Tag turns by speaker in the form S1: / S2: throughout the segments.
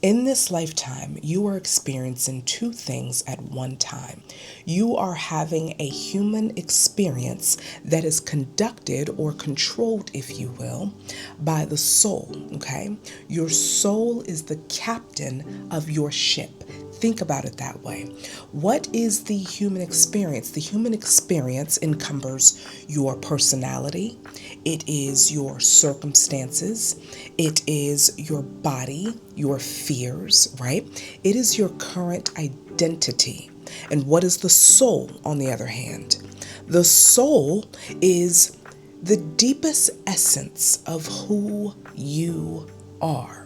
S1: In this lifetime, you are experiencing two things at one time. You are having a human experience that is conducted or controlled, if you will, by the soul, okay? Your soul is the captain of your ship. Think about it that way. What is the human experience? The human experience encumbers your personality, it is your circumstances, it is your body, your fears, right? It is your current identity. And what is the soul, on the other hand? The soul is the deepest essence of who you are.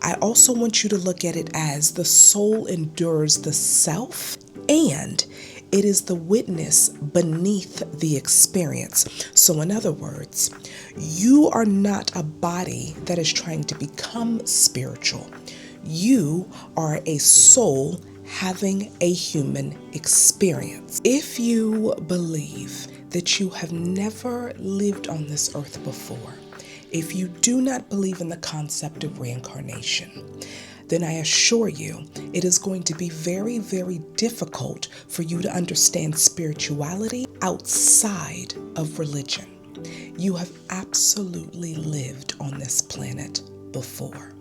S1: I also want you to look at it as the soul endures the self, and it is the witness beneath the experience. So in other words, you are not a body that is trying to become spiritual. You are a soul having a human experience. If you believe that you have never lived on this earth before, if you do not believe in the concept of reincarnation, then I assure you it is going to be very, very difficult for you to understand spirituality outside of religion. You have absolutely lived on this planet before.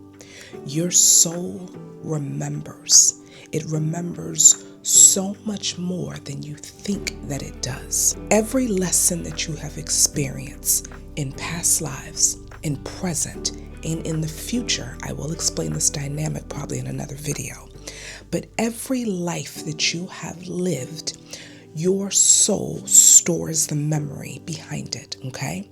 S1: Your soul remembers. It remembers so much more than you think that it does. Every lesson that you have experienced in past lives, in present, and in the future, I will explain this dynamic probably in another video, but every life that you have lived, your soul stores the memory behind it, okay?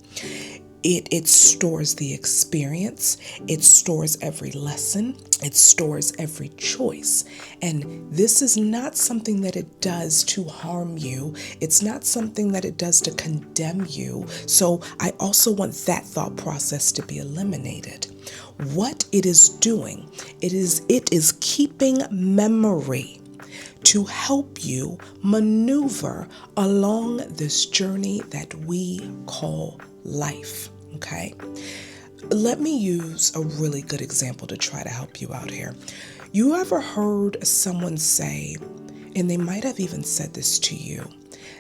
S1: It stores the experience, it stores every lesson, it stores every choice. And this is not something that it does to harm you. It's not something that it does to condemn you. So I also want that thought process to be eliminated. What it is doing, it is keeping memory to help you maneuver along this journey that we call life, okay? Let me use a really good example to try to help you out here. You ever heard someone say, and they might have even said this to you,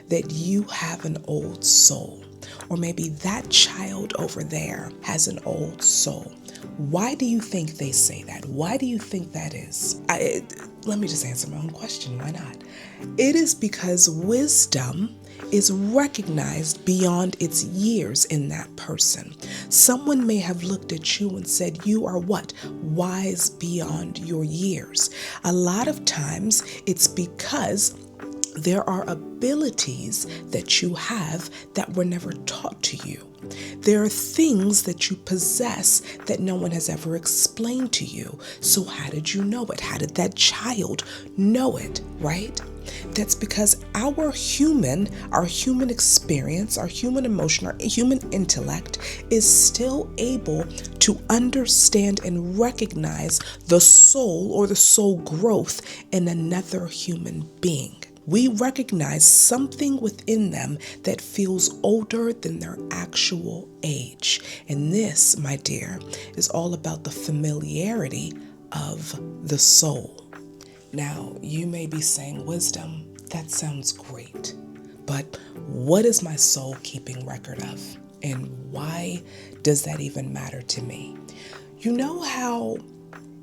S1: that you have an old soul, or maybe that child over there has an old soul? Why do you think they say that? Why do you think that is? Let me just answer my own question. Why not? It is because wisdom is recognized beyond its years in that person. Someone may have looked at you and said, you are what? Wise beyond your years. A lot of times it's because there are abilities that you have that were never taught to you. There are things that you possess that no one has ever explained to you. So how did you know it? How did that child know it, right? That's because our human experience, our human emotion, our human intellect is still able to understand and recognize the soul or the soul growth in another human being. We recognize something within them that feels older than their actual age. And this, my dear, is all about the familiarity of the soul. Now, you may be saying, wisdom, that sounds great, but what is my soul keeping record of? And why does that even matter to me? You know how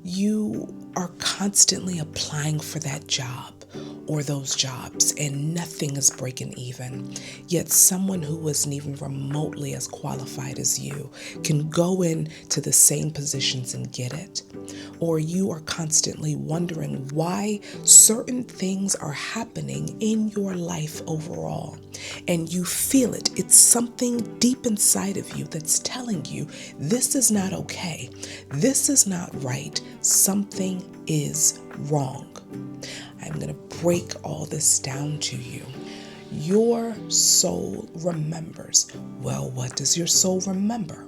S1: you are constantly applying for that job or those jobs and nothing is breaking even, yet someone who isn't even remotely as qualified as you can go into the same positions and get it? Or you are constantly wondering why certain things are happening in your life overall, and you feel it. It's something deep inside of you that's telling you this is not okay, this is not right, something is wrong. I'm going to break all this down to you. Your soul remembers. Well, what does your soul remember?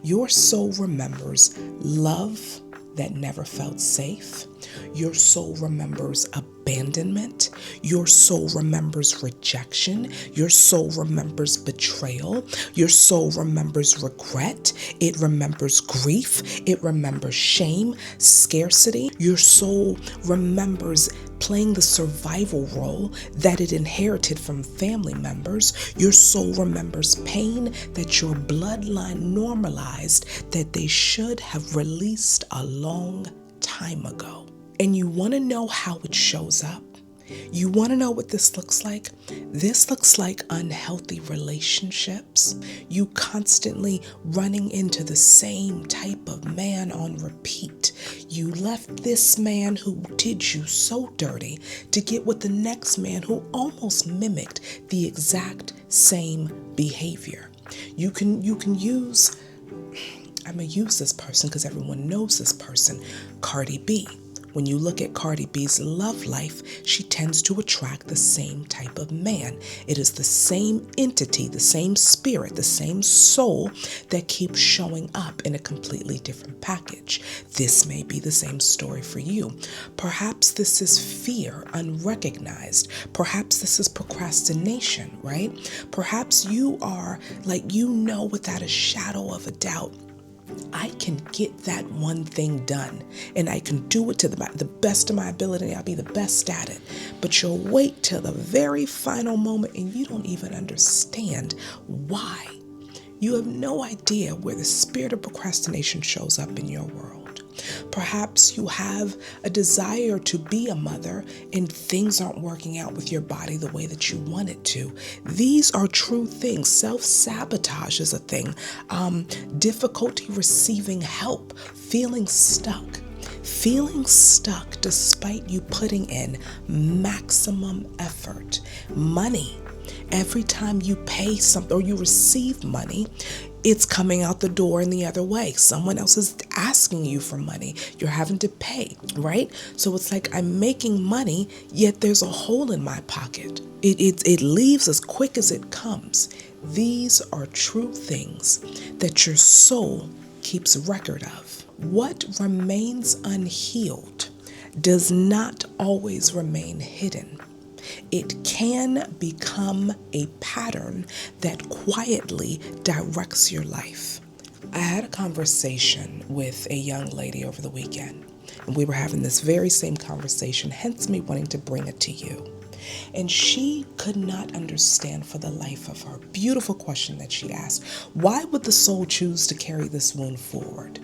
S1: Your soul remembers love that never felt safe. Your soul remembers abandonment. Your soul remembers rejection. Your soul remembers betrayal. Your soul remembers regret. It remembers grief. It remembers shame, scarcity. Your soul remembers playing the survival role that it inherited from family members. Your soul remembers pain that your bloodline normalized that they should have released a long time ago. And you want to know how it shows up? You want to know what this looks like? This looks like unhealthy relationships. You constantly running into the same type of man on repeat. You left this man who did you so dirty to get with the next man who almost mimicked the exact same behavior. You can use, I'm going to use this person because everyone knows this person, Cardi B. When you look at Cardi B's love life, she tends to attract the same type of man. It is the same entity, the same spirit, the same soul that keeps showing up in a completely different package. This may be the same story for you. Perhaps this is fear unrecognized. Perhaps this is procrastination, right? Perhaps you are like, you know, without a shadow of a doubt, I can get that one thing done and I can do it to the best of my ability and I'll be the best at it. But you'll wait till the very final moment and you don't even understand why. You have no idea where the spirit of procrastination shows up in your world. Perhaps you have a desire to be a mother and things aren't working out with your body the way that you want it to. These are true things. Self-sabotage is a thing. Difficulty receiving help, feeling stuck. Feeling stuck despite you putting in maximum effort. Money. Every time you pay something or you receive money, it's coming out the door in the other way. Someone else is asking you for money. You're having to pay, right? So it's like I'm making money, yet there's a hole in my pocket. It leaves as quick as it comes. These are true things that your soul keeps record of. What remains unhealed does not always remain hidden. It can become a pattern that quietly directs your life. I had a conversation with a young lady over the weekend, and we were having this very same conversation, hence me wanting to bring it to you. And she could not understand for the life of her. Beautiful question that she asked. Why would the soul choose to carry this wound forward?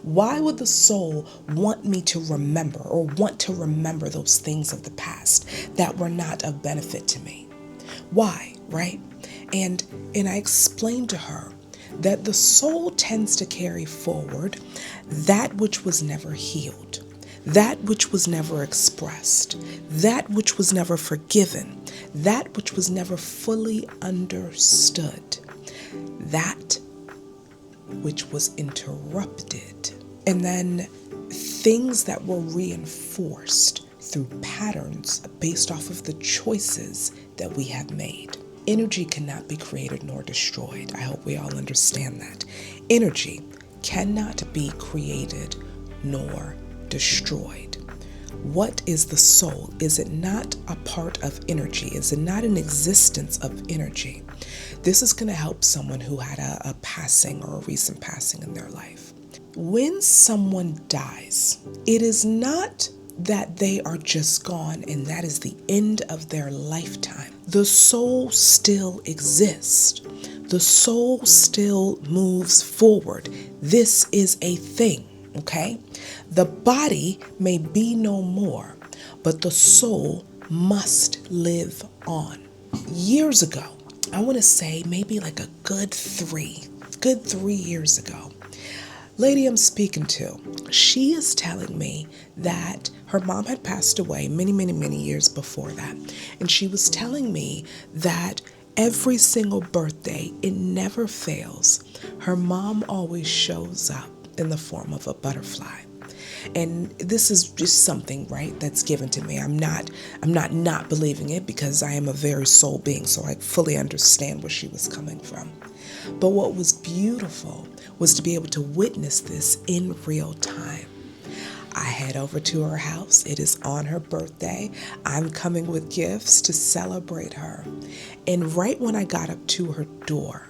S1: Why would the soul want me to remember or want to remember those things of the past that were not of benefit to me? Why, right? And I explained to her that the soul tends to carry forward that which was never healed, that which was never expressed, that which was never forgiven, that which was never fully understood, that which was interrupted, and then things that were reinforced through patterns based off of the choices that we have made. Energy cannot be created nor destroyed. I hope we all understand that. Energy cannot be created nor destroyed. What is the soul? Is it not a part of energy? Is it not an existence of energy? This is going to help someone who had a passing or a recent passing in their life. When someone dies, it is not that they are just gone and that is the end of their lifetime. The soul still exists. The soul still moves forward. This is a thing, okay? The body may be no more, but the soul must live on. Years ago, I want to say maybe like a good 3 years ago, lady I'm speaking to, she is telling me that her mom had passed away many years before that. And she was telling me that every single birthday, it never fails, her mom always shows up in the form of a butterfly. And this is just something, right, that's given to me. I'm not believing it because I am a very soul being, so I fully understand where she was coming from. But what was beautiful was to be able to witness this in real time. I head over to her house. It is on her birthday. I'm coming with gifts to celebrate her. And right when I got up to her door,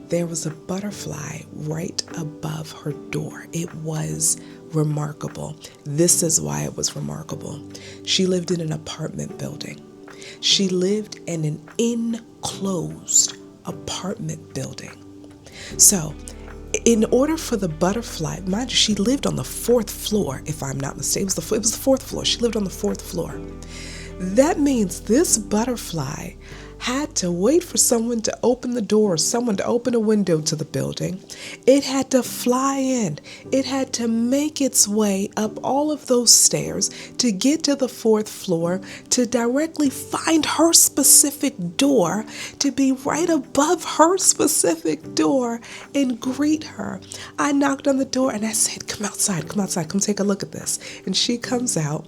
S1: there was a butterfly right above her door. It was remarkable. This is why it was remarkable. She lived in an apartment building. She lived in an enclosed apartment building. So, in order for the butterfly, mind you, she lived on the fourth floor, if I'm not mistaken. It was the fourth floor. She lived on the fourth floor. That means this butterfly had to wait for someone to open the door, someone to open a window to the building. It had to fly in. It had to make its way up all of those stairs to get to the fourth floor, to directly find her specific door, to be right above her specific door and greet her. I knocked on the door and I said, come outside, come take a look at this. And she comes out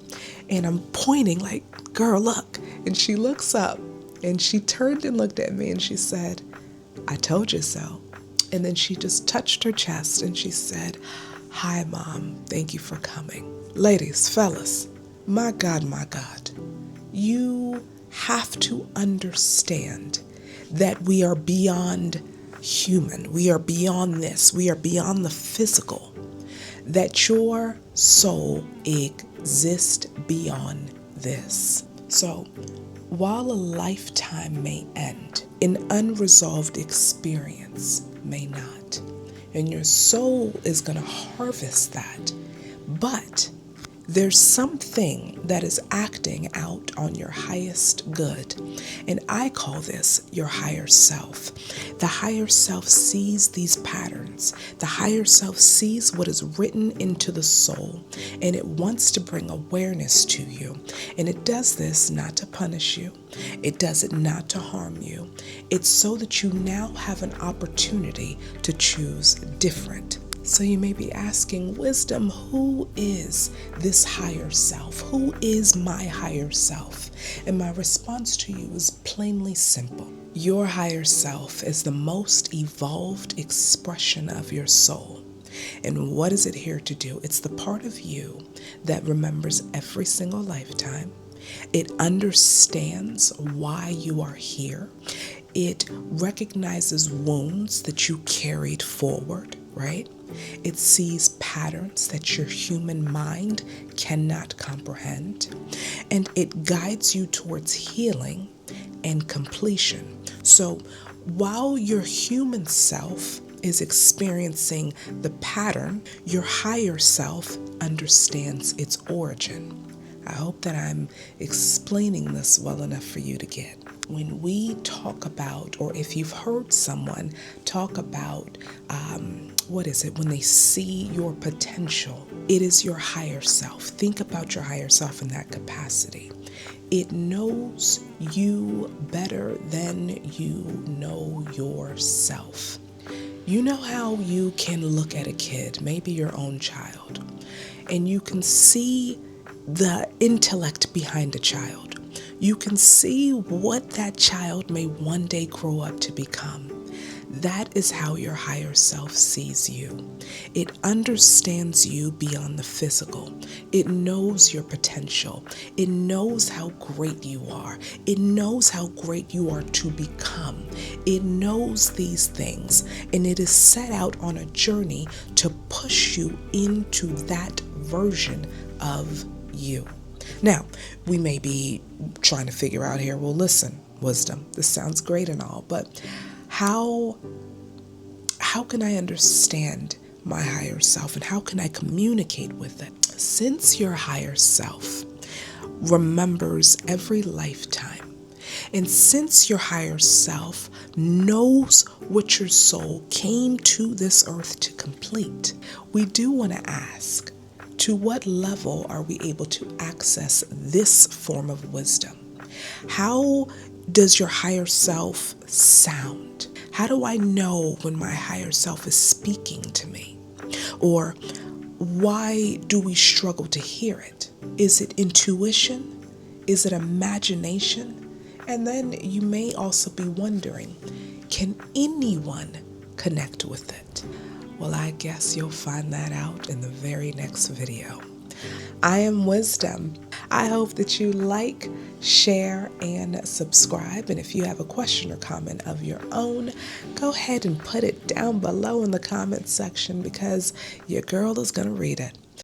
S1: and I'm pointing like, girl, look. And she looks up. And she turned and looked at me and she said, I told you so. And then she just touched her chest and she said, hi, Mom. Thank you for coming. Ladies, fellas, my God, you have to understand that we are beyond human. We are beyond this. We are beyond the physical. That your soul exists beyond this. So, while a lifetime may end, an unresolved experience may not. And your soul is going to harvest that. But there's something that is acting out on your highest good. And I call this your higher self. The higher self sees these patterns. The higher self sees what is written into the soul. And it wants to bring awareness to you. And it does this not to punish you. It does it not to harm you. It's so that you now have an opportunity to choose different. So you may be asking, Wisdom, who is this higher self? Who is my higher self? And my response to you is plainly simple. Your higher self is the most evolved expression of your soul. And what is it here to do? It's the part of you that remembers every single lifetime. It understands why you are here. It recognizes wounds that you carried forward, right? It sees patterns that your human mind cannot comprehend. And it guides you towards healing and completion. So while your human self is experiencing the pattern, your higher self understands its origin. I hope that I'm explaining this well enough for you to get. When we talk about, or if you've heard someone talk about, when they see your potential, it is your higher self. Think about your higher self in that capacity. It knows you better than you know yourself. You know how you can look at a kid, maybe your own child, and you can see the intellect behind a child. You can see what that child may one day grow up to become. That is how your higher self sees you. It understands you beyond the physical. It knows your potential. It knows how great you are. It knows how great you are to become. It knows these things, and it is set out on a journey to push you into that version of you. Now, we may be trying to figure out here, well, listen, Wisdom, this sounds great and all, but how can I understand my higher self and how can I communicate with it? Since your higher self remembers every lifetime, and since your higher self knows what your soul came to this earth to complete, we do want to ask, to what level are we able to access this form of wisdom? How does your higher self sound? How do I know when my higher self is speaking to me? Or why do we struggle to hear it? Is it intuition? Is it imagination? And then you may also be wondering, can anyone connect with it? Well, I guess you'll find that out in the very next video. I am Wisdom. I hope that you like, share, and subscribe. And if you have a question or comment of your own, go ahead and put it down below in the comment section because your girl is going to read it.